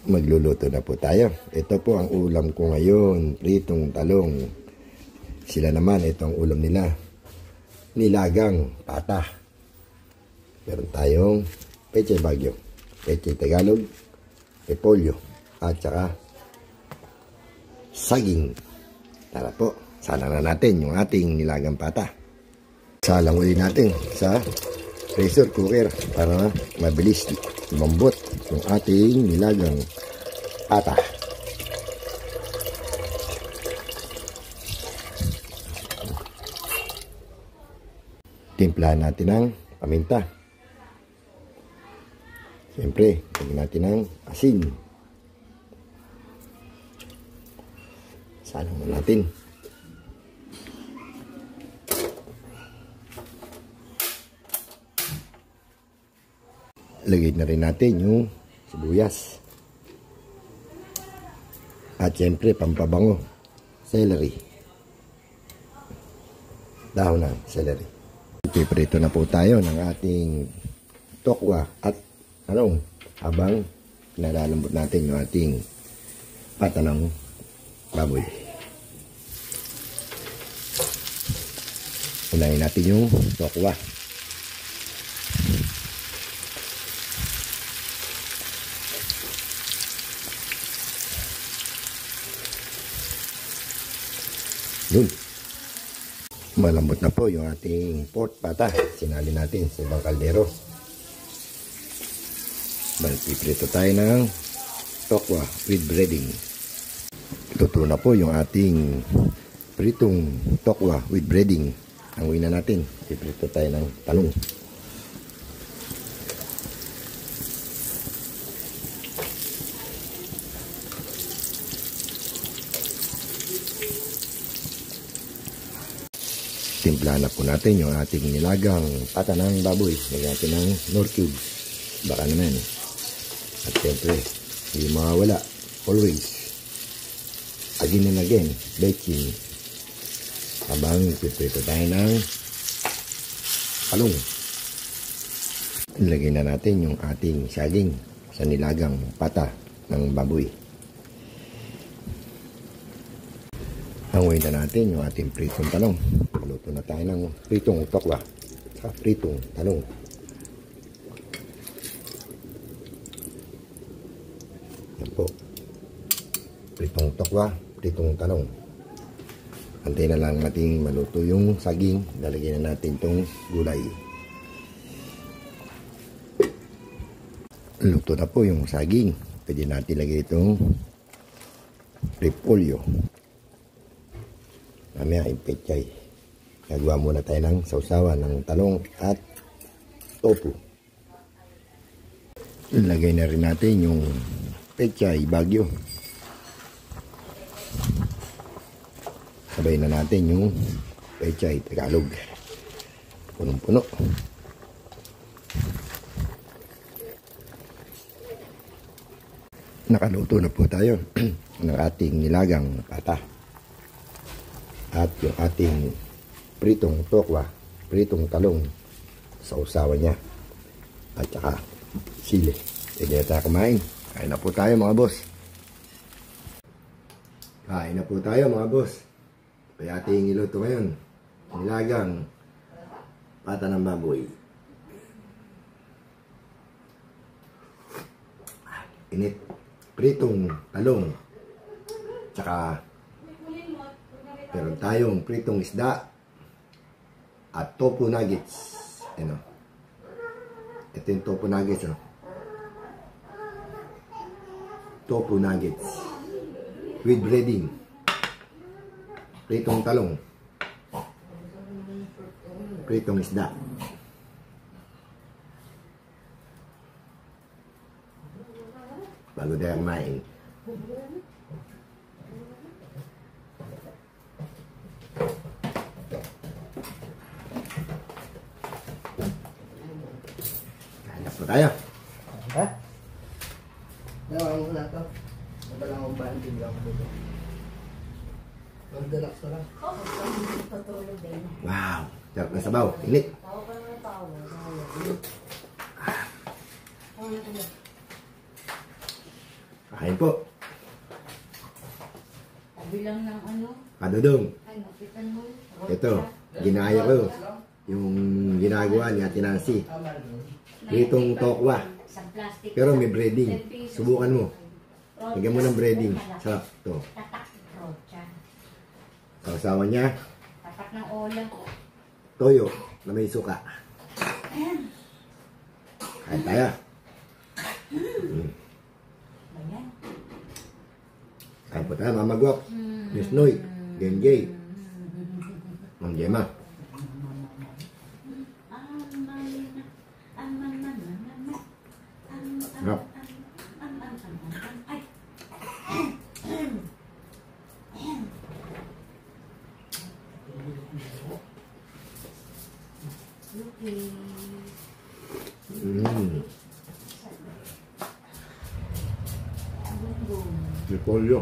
Magluluto na po tayo. Ito po ang ulam ko ngayon, pritong talong. Sila naman, ito ang ulam nila, nilagang pata. Meron tayong pechay Baguio, pechay Tagalog, repolyo, at saka saging. Tara po, salang na natin yung ating nilagang pata. Salang uli natin sa pressure cooker para mabilis lumambot yung ating nilagang pata. Timplahan natin ng paminta. Siyempre, lagyan natin ng asin. Salang na natin. Lagay na rin natin yung sibuyas. At siyempre, pampabango, celery. Dahon ng celery. Piprito na po tayo ng ating tokwa at habang pinalalambot natin yung ating pata ng baboy. Unahin natin yung tokwa. Yun. Malambot na po yung ating pork pata. Sinali natin sa ibang kaldero. Piprito tayo ng tokwa with breading. Luto na po yung ating pritong tokwa with breading. Hanguin na natin. Piprito tayo ng talong. Timplahan na po natin yung ating nilagang pata ng baboy. Lagyan natin ng nor cubes. Baka naman. At siyempre, hindi mawawala. Always. Again and again. Baking. Habang piprito tayo ng talong. Ilagay na natin yung ating saging sa nilagang pata ng baboy. Hanguin na natin yung ating pritong talong. Luto na tayo ng pritong tokwa sa pritong talong. Yan po. Pritong tokwa, pritong talong. Antay na lang natin maluto yung saging. Lalagyan na natin itong gulay. Luto na po yung saging. Pwede natin lagay itong repolyo. Mamaya yung pechay. Gagawa muna tayo ng sausawan ng talong at tofu. Ilagay na rin natin yung pechay Baguio. Sabay na natin yung pechay Tagalog. Punong-puno. Nakaluto na po tayo ng ating nilagang pata. At yung ating pritong tokwa, pritong talong, sausawan niya. At saka sili. Pwede na tayo kumain. Kain na po tayo mga boss. Kain na po tayo mga boss. Kaya ating iluto ngayon. Nilagang pata ng baboy. Init. Pritong talong. Tsaka meron tayong pritong isda at tofu nuggets. Ano? Ito yung tofu nuggets. Ano? Tofu nuggets with breading. Pritong talong. Pritong isda. Bago tayo kumain. Tayo. Ha? Naman mo na ito. Wala akong banding lang dito. Mag-relax na lang. Wow. Sarap na sabaw. Init. Kain po. Bilang ng ano? Kadudong. Ano, pitan mo? Ito, ginaya ko. Yung ginagawa ni Ate Nancy. Pritong tokwa. Sa plastic. Pero may breading. Subukan mo. Lagyan mo ng breading. Sarap to. Tatak. Rocha. Kausawa niya, Tatak ng ola. toyo na may suka. Kain tayo. Ayan. Kain po tayo, Mama Guap. Miss Noy. Genjay. Mang Gemma. Sarap. Ay. Okay. Repolyo.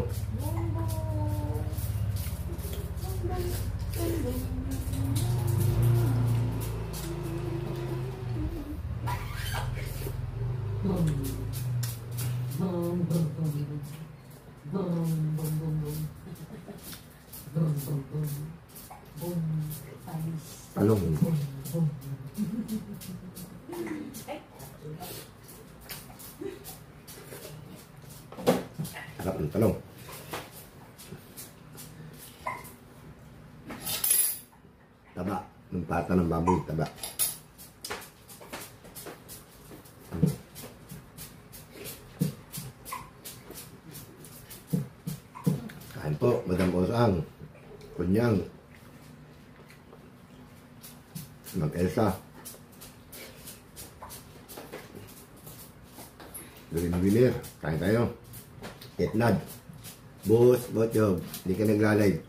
Talong. Sarap ng talong. Taba. Ng pata ng baboy. Taba. Kain po, Madam Osang. Kunyang. Mag-Elsa. Winner. Kain tayo. Etnad. Boss, Botjob. Hindi ka nagla-live.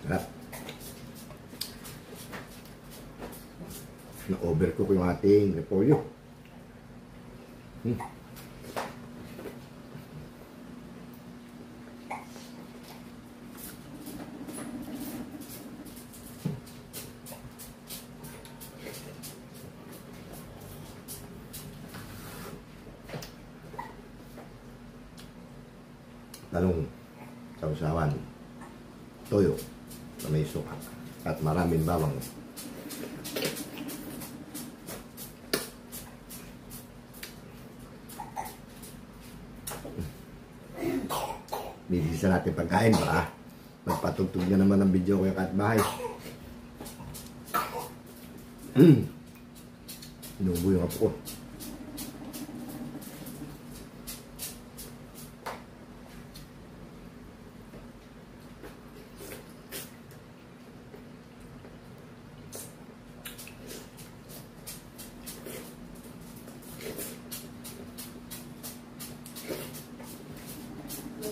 Sarap. Na-overcook yung ating repolyo. Talong, sausawan, toyo na may suka at maraming bawang. Bibisa natin pagkain para magpatugtog na naman ang video ko yung katbahay. Inubo yung apo ko.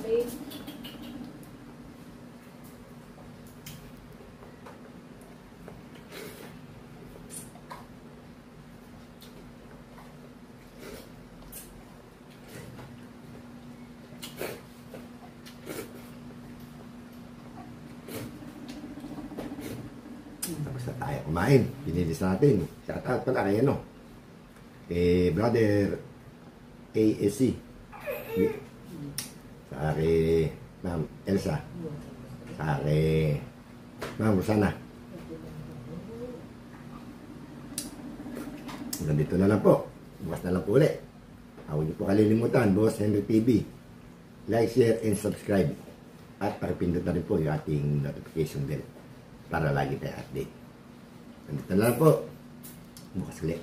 Okay. Tapos na tayo kumain. Pinilis natin. Shout out pala kay ano. Brother ASC. Sa kay Ma'am Elsa. Sa kay Ma'am Rosana. Nandito na lang po. Bukas na lang po ulit. Huwag niyo po kalilimutan, Boss Henry TV. Like, share, and subscribe. At pakipindot na rin po yung ating notification bell para lagi tayo update. Nandito na lang po. Bukas ulit.